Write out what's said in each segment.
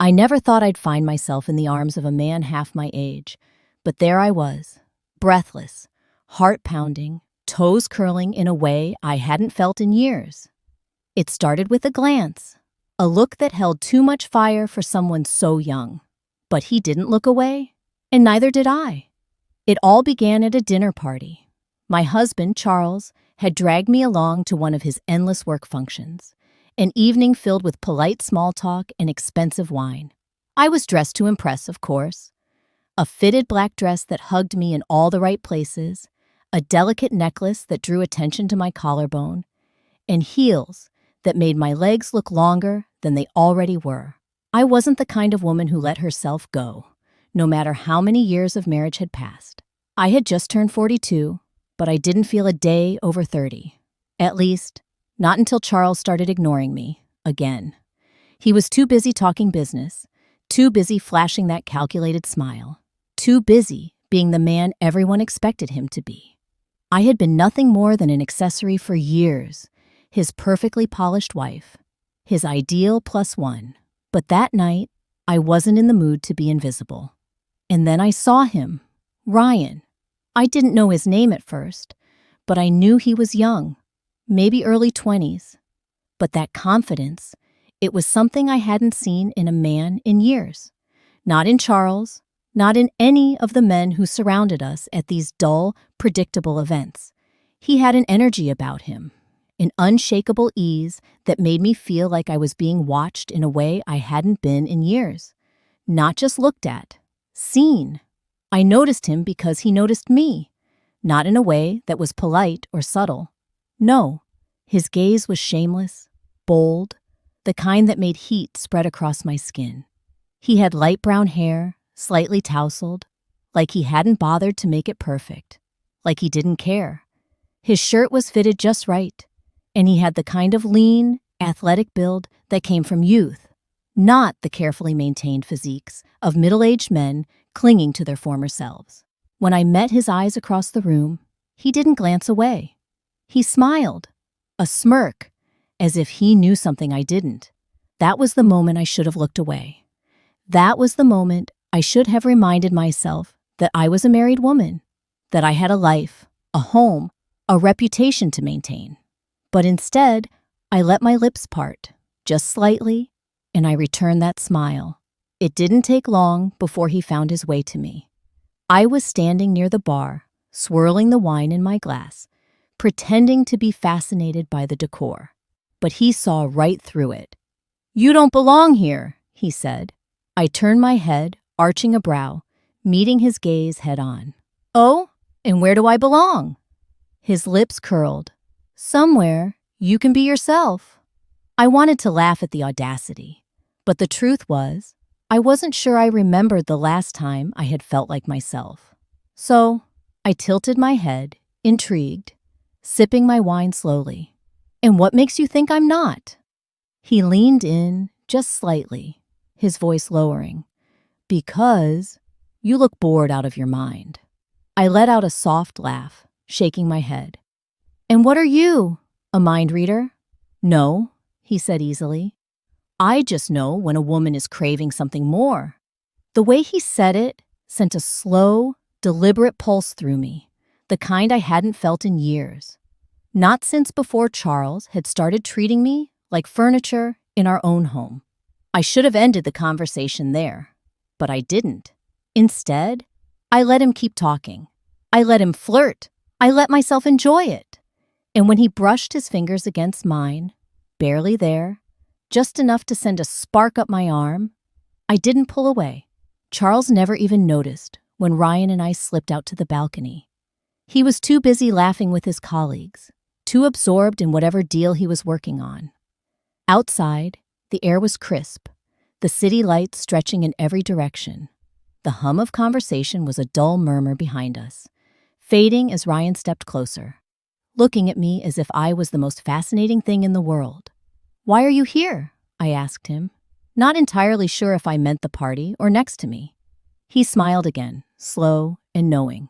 I never thought I'd find myself in the arms of a man half my age, but there I was, breathless, heart pounding, toes curling in a way I hadn't felt in years. It started with a glance, a look that held too much fire for someone so young. But he didn't look away, and neither did I. It all began at a dinner party. My husband, Charles, had dragged me along to one of his endless work functions, an evening filled with polite small talk and expensive wine. I was dressed to impress, of course. A fitted black dress that hugged me in all the right places, a delicate necklace that drew attention to my collarbone, and heels that made my legs look longer than they already were. I wasn't the kind of woman who let herself go, no matter how many years of marriage had passed. I had just turned 42, but I didn't feel a day over 30. At least, not until Charles started ignoring me, again. He was too busy talking business, too busy flashing that calculated smile, too busy being the man everyone expected him to be. I had been nothing more than an accessory for years, his perfectly polished wife, his ideal +1. But that night, I wasn't in the mood to be invisible. And then I saw him, Ryan. I didn't know his name at first, but I knew he was young, maybe early 20s. But that confidence, it was something I hadn't seen in a man in years. Not in Charles, not in any of the men who surrounded us at these dull, predictable events. He had an energy about him, an unshakable ease that made me feel like I was being watched in a way I hadn't been in years. Not just looked at, seen. I noticed him because he noticed me, not in a way that was polite or subtle. No, his gaze was shameless, bold, the kind that made heat spread across my skin. He had light brown hair, slightly tousled, like he hadn't bothered to make it perfect, like he didn't care. His shirt was fitted just right, and he had the kind of lean, athletic build that came from youth, not the carefully maintained physiques of middle-aged men clinging to their former selves. When I met his eyes across the room, he didn't glance away. He smiled, a smirk, as if he knew something I didn't. That was the moment I should have looked away. That was the moment I should have reminded myself that I was a married woman, that I had a life, a home, a reputation to maintain. But instead, I let my lips part, just slightly, and I returned that smile. It didn't take long before he found his way to me. I was standing near the bar, swirling the wine in my glass, pretending to be fascinated by the decor. But he saw right through it. "You don't belong here," he said. I turned my head, arching a brow, meeting his gaze head on. "Oh, and where do I belong?" His lips curled. "Somewhere you can be yourself." I wanted to laugh at the audacity, but the truth was, I wasn't sure I remembered the last time I had felt like myself. So I tilted my head, intrigued, sipping my wine slowly. "And what makes you think I'm not?" He leaned in, just slightly, his voice lowering. "Because you look bored out of your mind." I let out a soft laugh, shaking my head. "And what are you? A mind reader?" "No," he said easily. "I just know when a woman is craving something more." The way he said it sent a slow, deliberate pulse through me, the kind I hadn't felt in years. Not since before Charles had started treating me like furniture in our own home. I should have ended the conversation there, but I didn't. Instead, I let him keep talking. I let him flirt. I let myself enjoy it. And when he brushed his fingers against mine, barely there, just enough to send a spark up my arm, I didn't pull away. Charles never even noticed when Ryan and I slipped out to the balcony. He was too busy laughing with his colleagues, too absorbed in whatever deal he was working on. Outside, the air was crisp, the city lights stretching in every direction. The hum of conversation was a dull murmur behind us, fading as Ryan stepped closer, looking at me as if I was the most fascinating thing in the world. "Why are you here?" I asked him, not entirely sure if I meant the party or next to me. He smiled again, slow and knowing.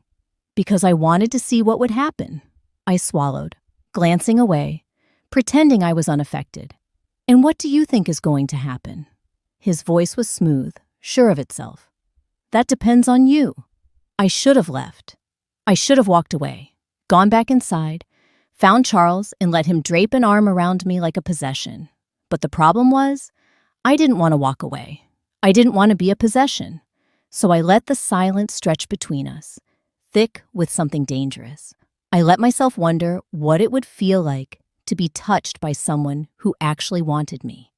"Because I wanted to see what would happen." I swallowed, glancing away, pretending I was unaffected. "And what do you think is going to happen?" His voice was smooth, sure of itself. "That depends on you." I should have left. I should have walked away, gone back inside, found Charles and let him drape an arm around me like a possession. But the problem was, I didn't want to walk away. I didn't want to be a possession. So I let the silence stretch between us, thick with something dangerous. I let myself wonder what it would feel like to be touched by someone who actually wanted me.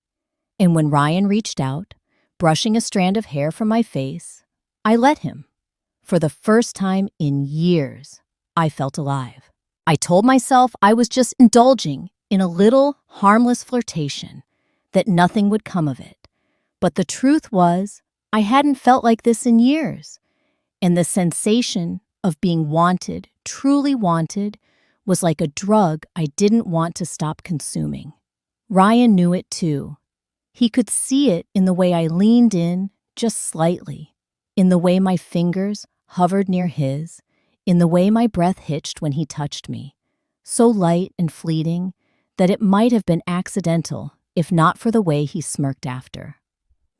And when Ryan reached out, brushing a strand of hair from my face, I let him. For the first time in years, I felt alive. I told myself I was just indulging in a little harmless flirtation, that nothing would come of it. But the truth was, I hadn't felt like this in years. And the sensation of being wanted, truly wanted, was like a drug I didn't want to stop consuming. Ryan knew it too. He could see it in the way I leaned in just slightly, in the way my fingers hovered near his, in the way my breath hitched when he touched me, so light and fleeting that it might have been accidental if not for the way he smirked after.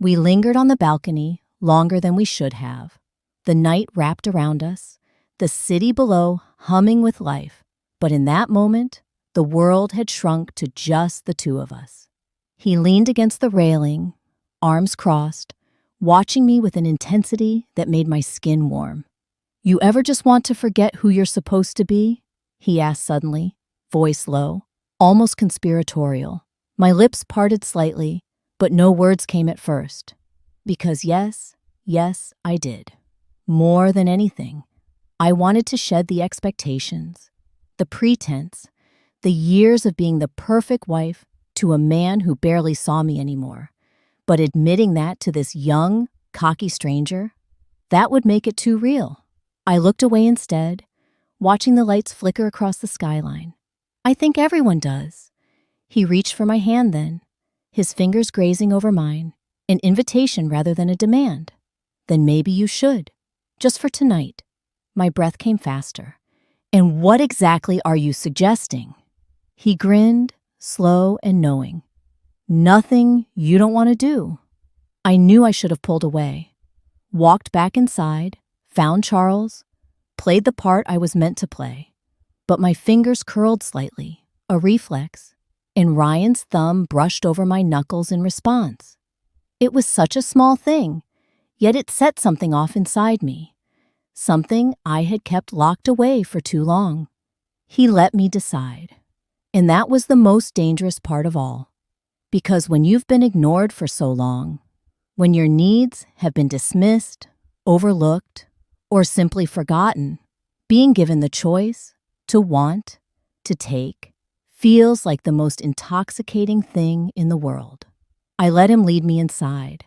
We lingered on the balcony longer than we should have. The night wrapped around us, the city below humming with life, but in that moment, the world had shrunk to just the two of us. He leaned against the railing, arms crossed, watching me with an intensity that made my skin warm. "You ever just want to forget who you're supposed to be?" he asked suddenly, voice low, almost conspiratorial. My lips parted slightly, but no words came at first. Because yes, I did. More than anything, I wanted to shed the expectations, the pretense, the years of being the perfect wife to a man who barely saw me anymore. But admitting that to this young, cocky stranger, that would make it too real. I looked away instead, watching the lights flicker across the skyline. I think everyone does. He reached for my hand then, his fingers grazing over mine, an invitation rather than a demand. "Then maybe you should, just for tonight." My breath came faster. "And what exactly are you suggesting?" He grinned, slow and knowing. "Nothing you don't want to do." I knew I should have pulled away, walked back inside, found Charles, played the part I was meant to play. But my fingers curled slightly, a reflex, and Ryan's thumb brushed over my knuckles in response. It was such a small thing, yet it set something off inside me, something I had kept locked away for too long. He let me decide, and that was the most dangerous part of all. Because when you've been ignored for so long, when your needs have been dismissed, overlooked, or simply forgotten, being given the choice to want, to take, feels like the most intoxicating thing in the world. I let him lead me inside,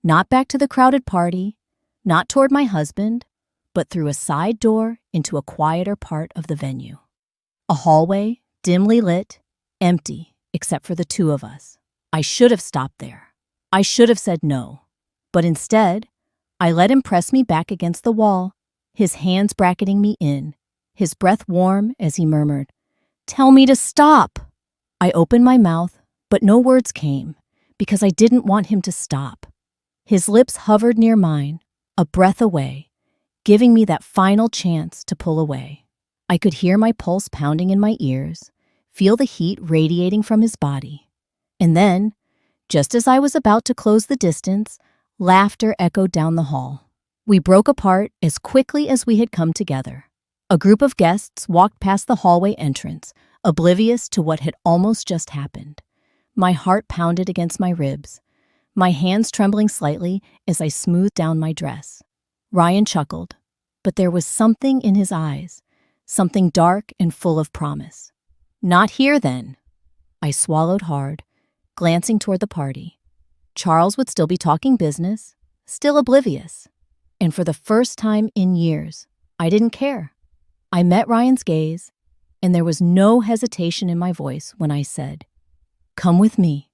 not back to the crowded party, not toward my husband, but through a side door into a quieter part of the venue. A hallway, dimly lit, empty, except for the two of us. I should have stopped there. I should have said no. But instead, I let him press me back against the wall, his hands bracketing me in, his breath warm as he murmured, "Tell me to stop." I opened my mouth, but no words came, because I didn't want him to stop. His lips hovered near mine, a breath away, giving me that final chance to pull away. I could hear my pulse pounding in my ears, feel the heat radiating from his body. And then, just as I was about to close the distance, laughter echoed down the hall. We broke apart as quickly as we had come together. A group of guests walked past the hallway entrance, oblivious to what had almost just happened. My heart pounded against my ribs, my hands trembling slightly as I smoothed down my dress. Ryan chuckled, but there was something in his eyes, something dark and full of promise. "Not here, then." I swallowed hard, glancing toward the party. Charles would still be talking business, still oblivious. And for the first time in years, I didn't care. I met Ryan's gaze, and there was no hesitation in my voice when I said, "Come with me."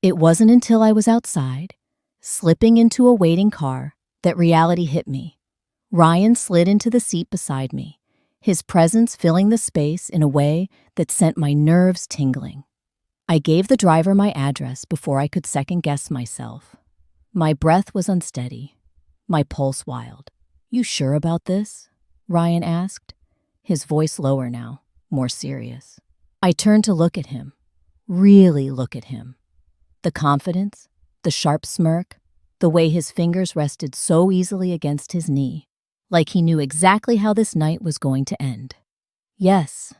It wasn't until I was outside, slipping into a waiting car, that reality hit me. Ryan slid into the seat beside me, his presence filling the space in a way that sent my nerves tingling. I gave the driver my address before I could second-guess myself. My breath was unsteady, my pulse wild. "You sure about this?" Ryan asked, his voice lower now, more serious. I turned to look at him, really look at him. The confidence, the sharp smirk, the way his fingers rested so easily against his knee, like he knew exactly how this night was going to end. "Yes."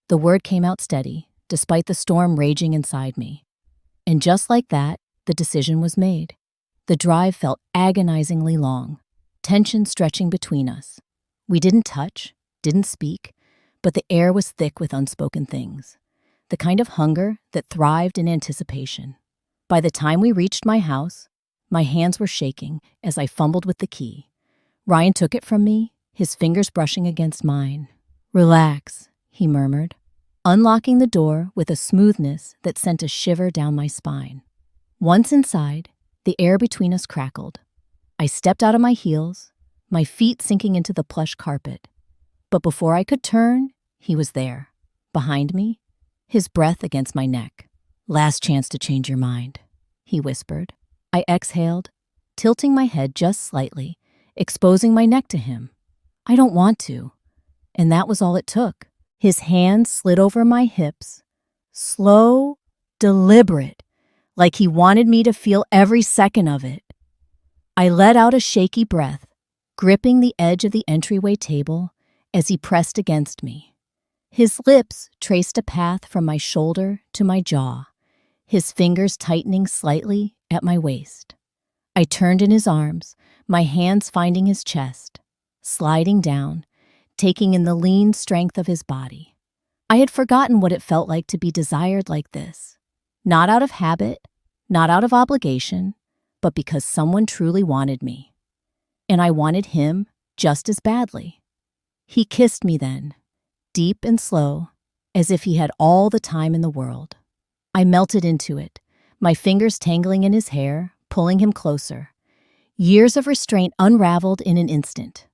The word came out steady, despite the storm raging inside me. And just like that, the decision was made. The drive felt agonizingly long, tension stretching between us. We didn't touch, didn't speak, but the air was thick with unspoken things, the kind of hunger that thrived in anticipation. By the time we reached my house, my hands were shaking as I fumbled with the key. Ryan took it from me, his fingers brushing against mine. "Relax," he murmured, unlocking the door with a smoothness that sent a shiver down my spine. Once inside, the air between us crackled. I stepped out of my heels, my feet sinking into the plush carpet. But before I could turn, he was there, behind me, his breath against my neck. "Last chance to change your mind," he whispered. I exhaled, tilting my head just slightly, exposing my neck to him. "I don't want to." And that was all it took. His hand slid over my hips, slow, deliberate, like he wanted me to feel every second of it. I let out a shaky breath, gripping the edge of the entryway table as he pressed against me. His lips traced a path from my shoulder to my jaw, his fingers tightening slightly at my waist. I turned in his arms, my hands finding his chest, sliding down, taking in the lean strength of his body. I had forgotten what it felt like to be desired like this, not out of habit, not out of obligation, but because someone truly wanted me. And I wanted him just as badly. He kissed me then, deep and slow, as if he had all the time in the world. I melted into it, my fingers tangling in his hair, pulling him closer. Years of restraint unraveled in an instant,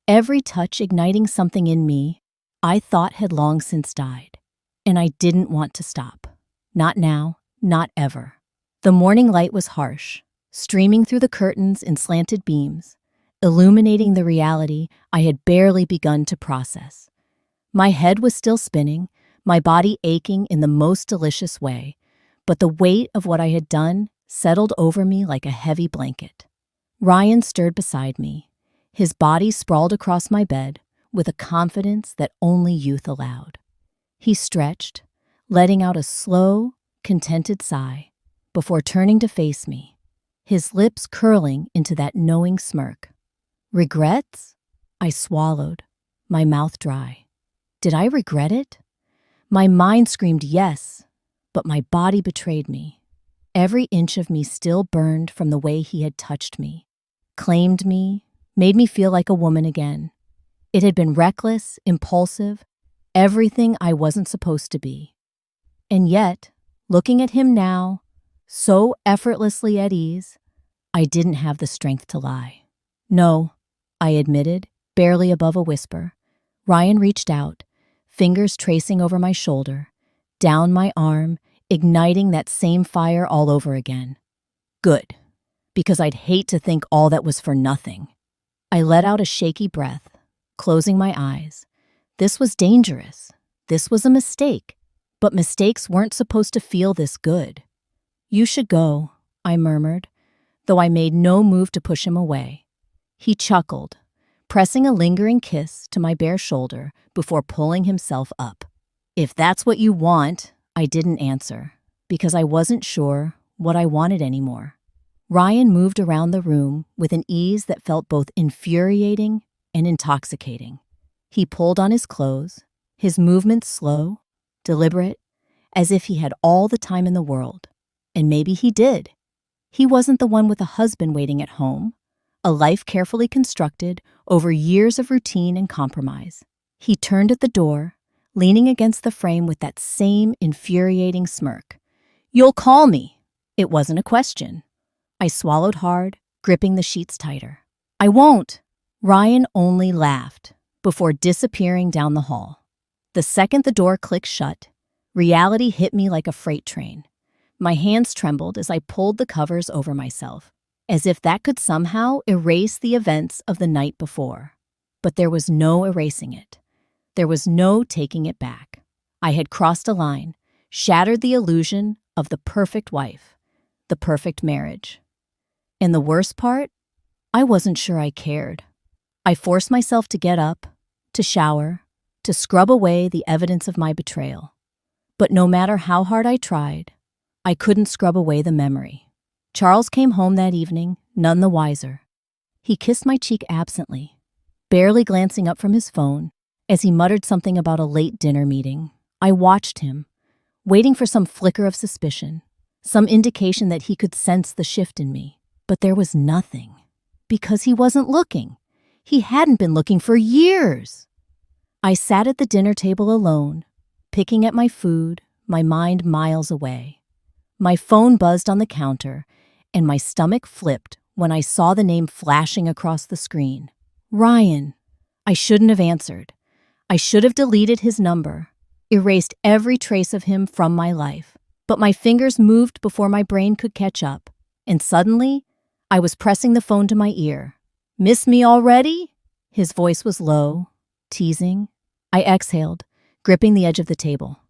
every touch igniting something in me I thought had long since died. And I didn't want to stop. Not now, not ever. The morning light was harsh, streaming through the curtains in slanted beams, illuminating the reality I had barely begun to process. My head was still spinning, my body aching in the most delicious way, but the weight of what I had done settled over me like a heavy blanket. Ryan stirred beside me, his body sprawled across my bed with a confidence that only youth allowed. He stretched, letting out a slow, contented sigh before turning to face me, his lips curling into that knowing smirk. "Regrets?" I swallowed, my mouth dry. Did I regret it? My mind screamed yes, but my body betrayed me. Every inch of me still burned from the way he had touched me, claimed me, made me feel like a woman again. It had been reckless, impulsive, everything I wasn't supposed to be. And yet, looking at him now, so effortlessly at ease, I didn't have the strength to lie. "No," I admitted, barely above a whisper. Ryan reached out, fingers tracing over my shoulder, down my arm, igniting that same fire all over again. Good, because I'd hate to think all that was for nothing. I let out a shaky breath, closing my eyes. This was dangerous. This was a mistake, but mistakes weren't supposed to feel this good. "You should go," I murmured, though I made no move to push him away. He chuckled, pressing a lingering kiss to my bare shoulder before pulling himself up. "If that's what you want," I didn't answer, because I wasn't sure what I wanted anymore. Ryan moved around the room with an ease that felt both infuriating and intoxicating. He pulled on his clothes, his movements slow, deliberate, as if he had all the time in the world. And maybe he did. He wasn't the one with a husband waiting at home, a life carefully constructed over years of routine and compromise. He turned at the door, leaning against the frame with that same infuriating smirk. "You'll call me." It wasn't a question. I swallowed hard, gripping the sheets tighter. "I won't." Ryan only laughed before disappearing down the hall. The second the door clicked shut, reality hit me like a freight train. My hands trembled as I pulled the covers over myself. as if that could somehow erase the events of the night before. But there was no erasing it. There was no taking it back. I had crossed a line, shattered the illusion of the perfect wife, the perfect marriage. And the worst part? I wasn't sure I cared. I forced myself to get up, to shower, to scrub away the evidence of my betrayal. But no matter how hard I tried, I couldn't scrub away the memory. Charles came home that evening, none the wiser. He kissed my cheek absently, barely glancing up from his phone as he muttered something about a late dinner meeting. I watched him, waiting for some flicker of suspicion, some indication that he could sense the shift in me. But there was nothing, because he wasn't looking. He hadn't been looking for years. I sat at the dinner table alone, picking at my food, my mind miles away. My phone buzzed on the counter, and my stomach flipped when I saw the name flashing across the screen. Ryan. I shouldn't have answered. I should have deleted his number, erased every trace of him from my life. But my fingers moved before my brain could catch up, and suddenly, I was pressing the phone to my ear. "Miss me already?" His voice was low, teasing. I exhaled, gripping the edge of the table.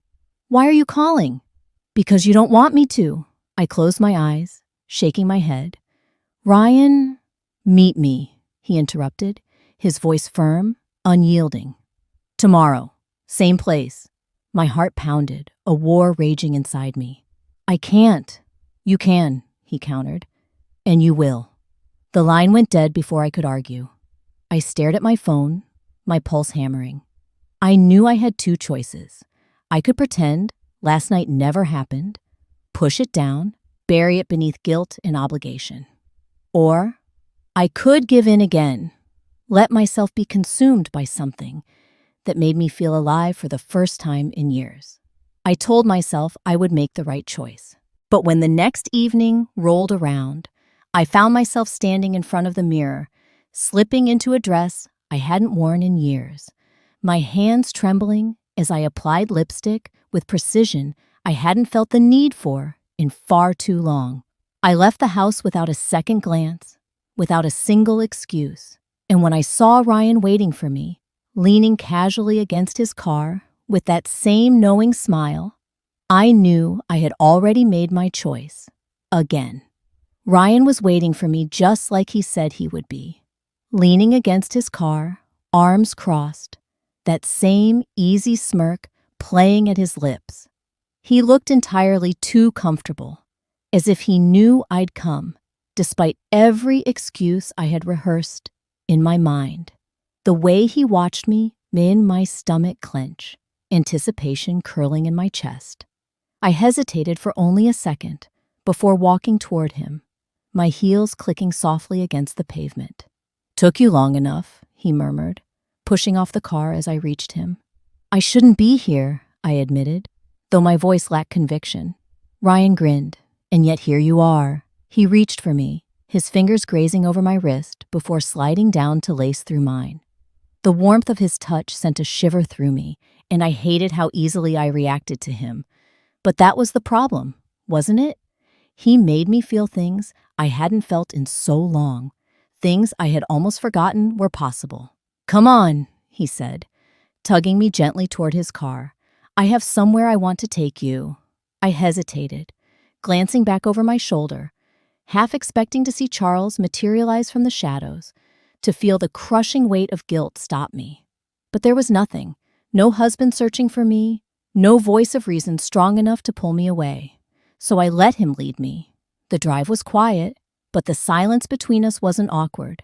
"Why are you calling?" "Because you don't want me to." I closed my eyes, shaking my head. "Ryan, meet me," he interrupted, his voice firm, unyielding. "Tomorrow, same place." My heart pounded, a war raging inside me. "I can't." "You can," he countered. "And you will." The line went dead before I could argue. I stared at my phone, my pulse hammering. I knew I had two choices. I could pretend last night never happened, push it down, bury it beneath guilt and obligation. Or I could give in again, let myself be consumed by something that made me feel alive for the first time in years. I told myself I would make the right choice. But when the next evening rolled around, I found myself standing in front of the mirror, slipping into a dress I hadn't worn in years, my hands trembling as I applied lipstick with precision I hadn't felt the need for in far too long. I left the house without a second glance, without a single excuse. And when I saw Ryan waiting for me, leaning casually against his car with that same knowing smile, I knew I had already made my choice, again. Ryan was waiting for me just like he said he would be, leaning against his car, arms crossed, that same easy smirk playing at his lips. He looked entirely too comfortable, as if he knew I'd come, despite every excuse I had rehearsed in my mind. The way he watched me made my stomach clench, anticipation curling in my chest. I hesitated for only a second before walking toward him, my heels clicking softly against the pavement. "Took you long enough," he murmured, pushing off the car as I reached him. "I shouldn't be here," I admitted, though my voice lacked conviction. Ryan grinned. "And yet here you are." He reached for me, his fingers grazing over my wrist before sliding down to lace through mine. The warmth of his touch sent a shiver through me, and I hated how easily I reacted to him. But that was the problem, wasn't it? He made me feel things I hadn't felt in so long, things I had almost forgotten were possible. "Come on," he said, tugging me gently toward his car. "I have somewhere I want to take you." I hesitated, glancing back over my shoulder, half expecting to see Charles materialize from the shadows, to feel the crushing weight of guilt stop me. But there was nothing, no husband searching for me, no voice of reason strong enough to pull me away. So I let him lead me. The drive was quiet, but the silence between us wasn't awkward.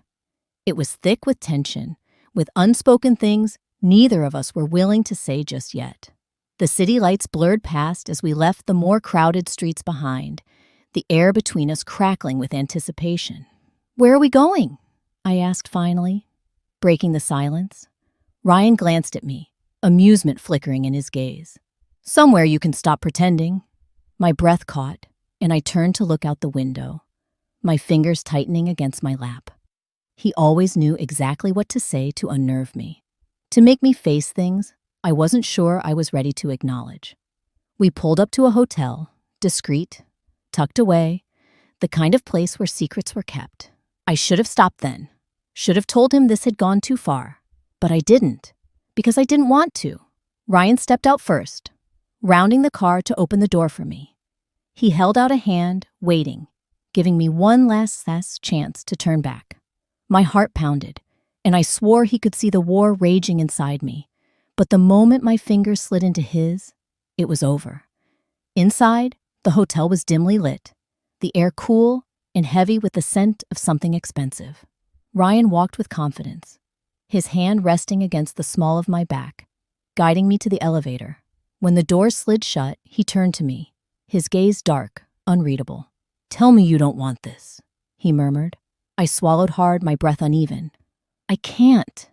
It was thick with tension, with unspoken things neither of us were willing to say just yet. The city lights blurred past as we left the more crowded streets behind, the air between us crackling with anticipation. "Where are we going?" I asked finally, breaking the silence. Ryan glanced at me, amusement flickering in his gaze. "Somewhere you can stop pretending." My breath caught, and I turned to look out the window, my fingers tightening against my lap. He always knew exactly what to say to unnerve me, to make me face things I wasn't sure I was ready to acknowledge. We pulled up to a hotel, discreet, tucked away, The kind of place where secrets were kept. I should have stopped then. Should have told him this had gone too far. But I didn't, because I didn't want to. Ryan stepped out first, rounding the car to open the door for me. He held out a hand, waiting, giving me one last chance to turn back. My heart pounded, and I swore he could see the war raging inside me. But the moment my fingers slid into his, it was over. Inside, the hotel was dimly lit, the air cool and heavy with the scent of something expensive. Ryan walked with confidence, his hand resting against the small of my back, guiding me to the elevator. When the door slid shut, he turned to me, his gaze dark, unreadable. "Tell me you don't want this," he murmured. I swallowed hard, my breath uneven. "I can't."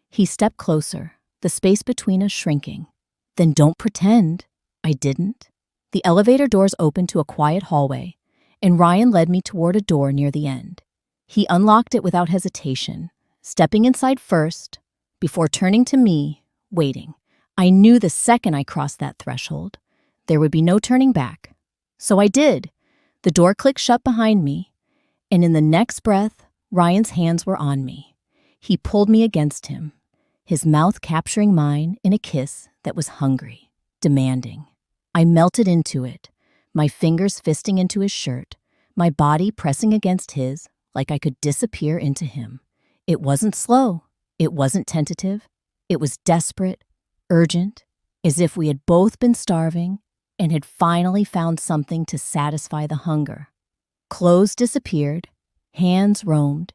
He stepped closer, the space between us shrinking. "Then don't pretend." I didn't. The elevator doors opened to a quiet hallway, and Ryan led me toward a door near the end. He unlocked it without hesitation, stepping inside first, before turning to me, waiting. I knew the second I crossed that threshold, there would be no turning back. So I did. The door clicked shut behind me, and in the next breath, Ryan's hands were on me. He pulled me against him, his mouth capturing mine in a kiss that was hungry, demanding. I melted into it, my fingers fisting into his shirt, my body pressing against his like I could disappear into him. It wasn't slow. It wasn't tentative. It was desperate, urgent, as if we had both been starving and had finally found something to satisfy the hunger. Clothes disappeared, hands roamed,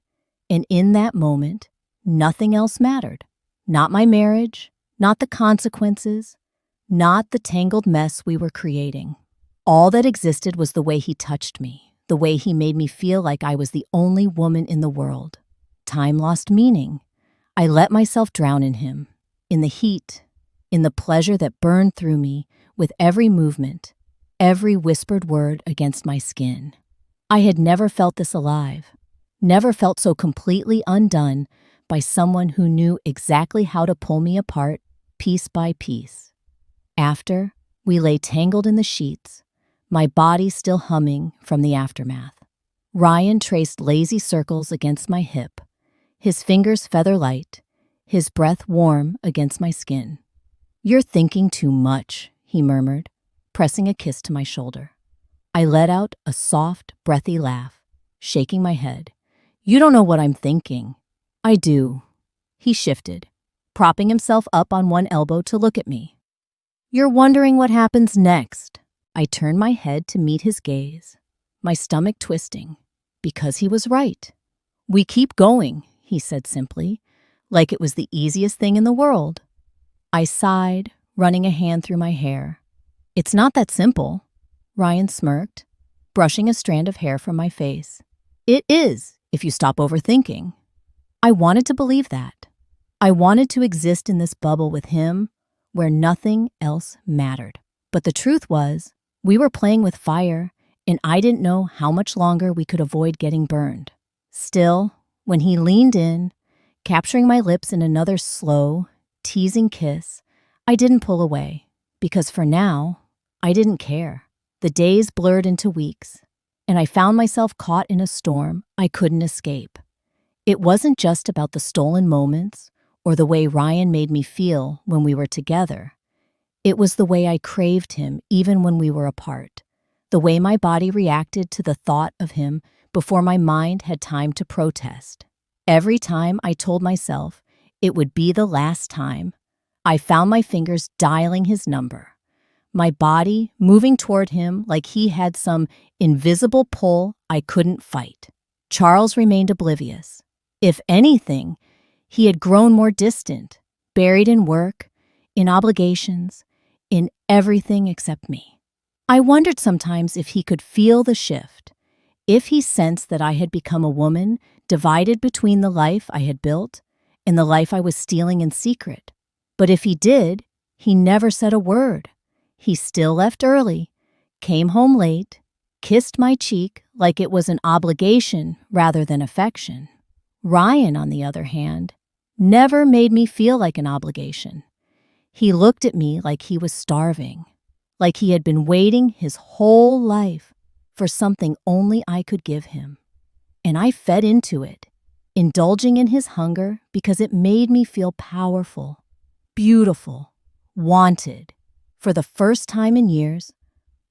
and in that moment, nothing else mattered. Not my marriage, not the consequences, not the tangled mess we were creating. All that existed was the way he touched me, the way he made me feel like I was the only woman in the world. Time lost meaning. I let myself drown in him, in the heat, in the pleasure that burned through me with every movement, every whispered word against my skin. I had never felt this alive, never felt so completely undone by someone who knew exactly how to pull me apart piece by piece. After, we lay tangled in the sheets, my body still humming from the aftermath. Ryan traced lazy circles against my hip, his fingers feather light, his breath warm against my skin. "You're thinking too much," he murmured, pressing a kiss to my shoulder. I let out a soft, breathy laugh, shaking my head. "You don't know what I'm thinking." "I do." He shifted, propping himself up on one elbow to look at me. "You're wondering what happens next." I turned my head to meet his gaze, my stomach twisting, because he was right. "We keep going," he said simply, like it was the easiest thing in the world. I sighed, running a hand through my hair. "It's not that simple." Ryan smirked, brushing a strand of hair from my face. "It is, if you stop overthinking." I wanted to believe that. I wanted to exist in this bubble with him, where nothing else mattered. But the truth was, we were playing with fire, and I didn't know how much longer we could avoid getting burned. Still, when he leaned in, capturing my lips in another slow, teasing kiss, I didn't pull away, because for now, I didn't care. The days blurred into weeks, and I found myself caught in a storm I couldn't escape. It wasn't just about the stolen moments or the way Ryan made me feel when we were together. It was the way I craved him even when we were apart, the way my body reacted to the thought of him before my mind had time to protest. Every time I told myself it would be the last time, I found my fingers dialing his number, my body moving toward him like he had some invisible pull I couldn't fight. Charles remained oblivious. If anything, he had grown more distant, buried in work, in obligations, in everything except me. I wondered sometimes if he could feel the shift, if he sensed that I had become a woman divided between the life I had built and the life I was stealing in secret. But if he did, he never said a word. He still left early, came home late, kissed my cheek like it was an obligation rather than affection. Ryan, on the other hand, never made me feel like an obligation. He looked at me like he was starving, like he had been waiting his whole life for something only I could give him. And I fed into it, indulging in his hunger because it made me feel powerful, beautiful, wanted. For the first time in years,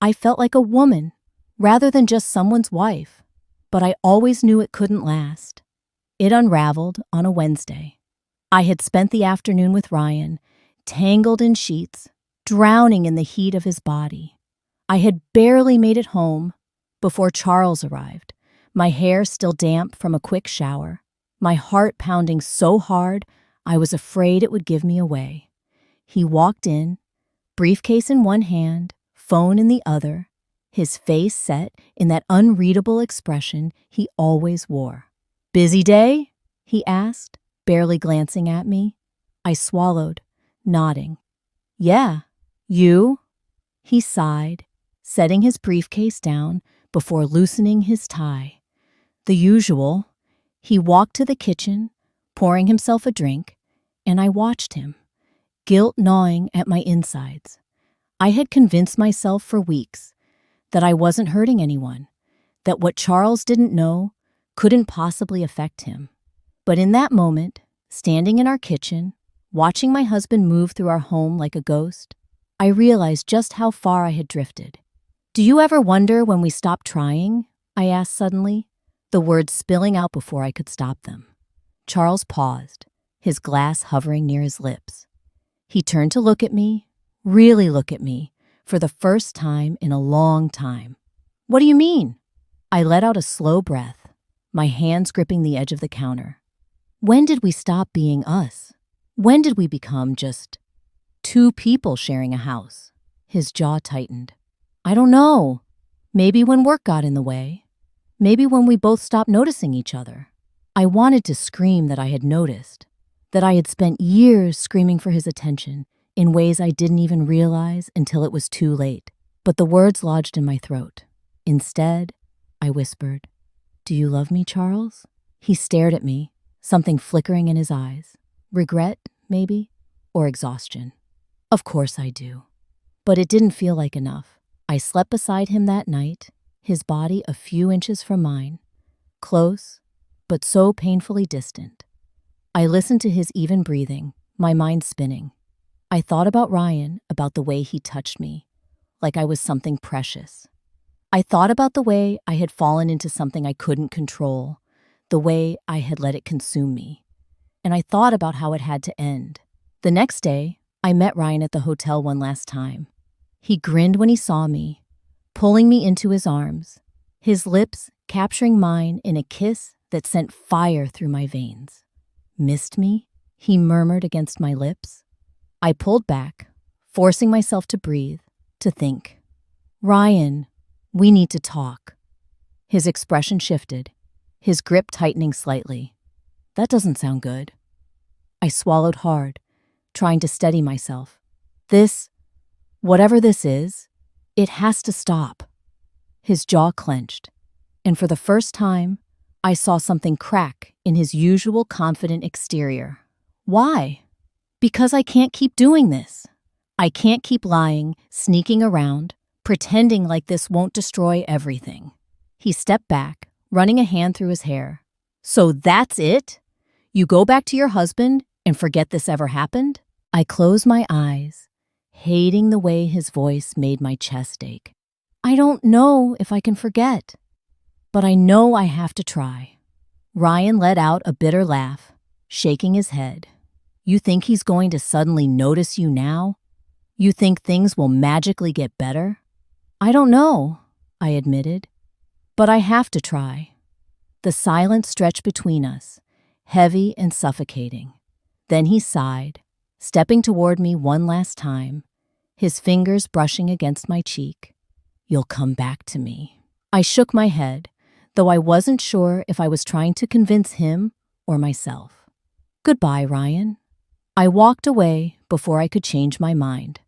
I felt like a woman rather than just someone's wife. But I always knew it couldn't last. It unraveled on a Wednesday. I had spent the afternoon with Ryan, tangled in sheets, drowning in the heat of his body. I had barely made it home before Charles arrived, my hair still damp from a quick shower, my heart pounding so hard I was afraid it would give me away. He walked in, briefcase in one hand, phone in the other, his face set in that unreadable expression he always wore. "Busy day?" he asked, barely glancing at me. I swallowed, nodding. "Yeah, you?" He sighed, setting his briefcase down before loosening his tie. "The usual." He walked to the kitchen, pouring himself a drink, and I watched him, guilt gnawing at my insides. I had convinced myself for weeks that I wasn't hurting anyone, that what Charles didn't know couldn't possibly affect him. But in that moment, standing in our kitchen, watching my husband move through our home like a ghost, I realized just how far I had drifted. "Do you ever wonder when we stop trying?" I asked suddenly, the words spilling out before I could stop them. Charles paused, his glass hovering near his lips. He turned to look at me, really look at me, for the first time in a long time. "What do you mean?" I let out a slow breath, my hands gripping the edge of the counter. "When did we stop being us? When did we become just two people sharing a house?" His jaw tightened. "I don't know. Maybe when work got in the way. Maybe when we both stopped noticing each other." I wanted to scream that I had noticed, that I had spent years screaming for his attention in ways I didn't even realize until it was too late. But the words lodged in my throat. Instead, I whispered, "Do you love me, Charles?" He stared at me, something flickering in his eyes. Regret, maybe, or exhaustion. "Of course I do." But it didn't feel like enough. I slept beside him that night, his body a few inches from mine, close, but so painfully distant. I listened to his even breathing, my mind spinning. I thought about Ryan, about the way he touched me, like I was something precious. I thought about the way I had fallen into something I couldn't control, the way I had let it consume me. And I thought about how it had to end. The next day, I met Ryan at the hotel one last time. He grinned when he saw me, pulling me into his arms, his lips capturing mine in a kiss that sent fire through my veins. "Missed me?" he murmured against my lips. I pulled back, forcing myself to breathe, to think. "Ryan, we need to talk." His expression shifted, his grip tightening slightly. "That doesn't sound good." I swallowed hard, trying to steady myself. Whatever this is, it has to stop." His jaw clenched, and for the first time, I saw something crack in his usual confident exterior. "Why?" "Because I can't keep doing this. I can't keep lying, sneaking around, pretending like this won't destroy everything." He stepped back, running a hand through his hair. "So that's it? You go back to your husband and forget this ever happened?" I closed my eyes, hating the way his voice made my chest ache. "I don't know if I can forget, but I know I have to try." Ryan let out a bitter laugh, shaking his head. "You think he's going to suddenly notice you now? You think things will magically get better?" "I don't know," I admitted, "but I have to try." The silence stretched between us, heavy and suffocating. Then he sighed, stepping toward me one last time, his fingers brushing against my cheek. "You'll come back to me." I shook my head, though I wasn't sure if I was trying to convince him or myself. "Goodbye, Ryan." I walked away before I could change my mind,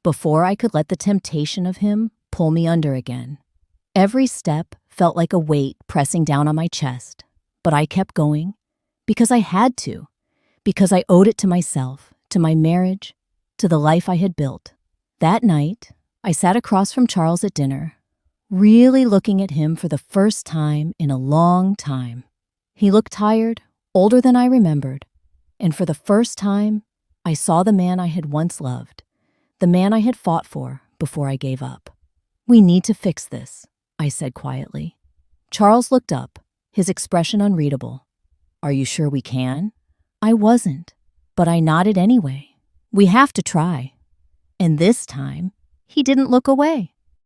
before I could let the temptation of him pull me under again. Every step felt like a weight pressing down on my chest, but I kept going because I had to, because I owed it to myself, to my marriage, to the life I had built. That night, I sat across from Charles at dinner, really looking at him for the first time in a long time. He looked tired, older than I remembered, and for the first time, I saw the man I had once loved, the man I had fought for before I gave up. "We need to fix this," I said quietly. Charles looked up, his expression unreadable. "Are you sure we can?" I wasn't, but I nodded anyway. "We have to try." And this time, he didn't look away.